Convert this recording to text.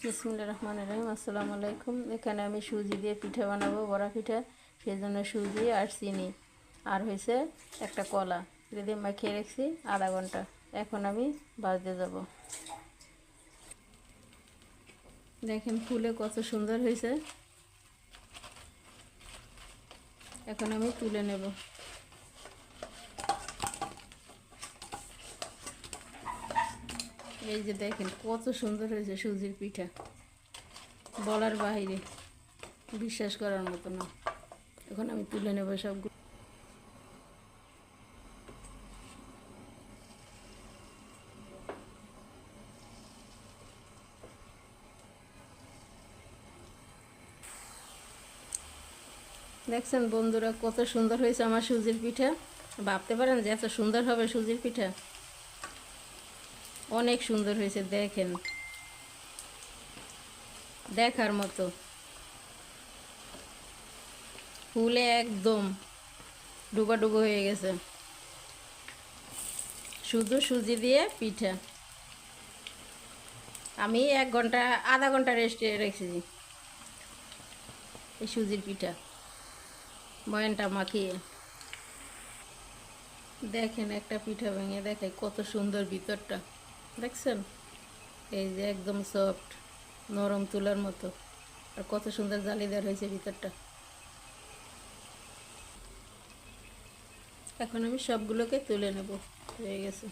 বিসমিল্লাহির রহমানির রহিম। আসসালামু আলাইকুম। এখানে আমি সুজি দিয়ে পিঠা বানাবো, বড়া পিঠা। সেই জন্য সুজি আর চিনি আর হয়েছে একটা কলা এটা দিয়ে মাখিয়ে রেখেছি আধা ঘন্টা। এখন আমি ভাজতে যাব। দেখেন ফুলে কত সুন্দর হয়েছে। এখন আমি তুলে নেব। এই যে দেখেন কত সুন্দর হয়েছে সুজির পিঠা, বলার বাইরে, বিশ্বাস করার মতো না। এখন আমি তুলে নেব সবগুলো। দেখছেন বন্ধুরা কত সুন্দর হয়েছে আমার সুজির পিঠা। ভাবতে পারেন যে এত সুন্দর হবে সুজির পিঠা? অনেক সুন্দর হয়েছে, দেখেন, দেখার মতো। ফুলে একদম ডুবা ডুবো হয়ে গেছে। শুধু সুজি দিয়ে পিঠা। আমি আধা ঘন্টা রেস্টে রেখেছি এই সুজির পিঠা ময়ানটা মাখিয়ে। দেখেন একটা পিঠা ভেঙে দেখাই কত সুন্দর ভিতরটা, দেখছেন? এই যে একদম সফট, নরম তুলার মতো, আর কত সুন্দর জালিদার হয়েছে ভিতরটা। এখন আমি সবগুলোকে তুলে নেব। হয়ে গেছে।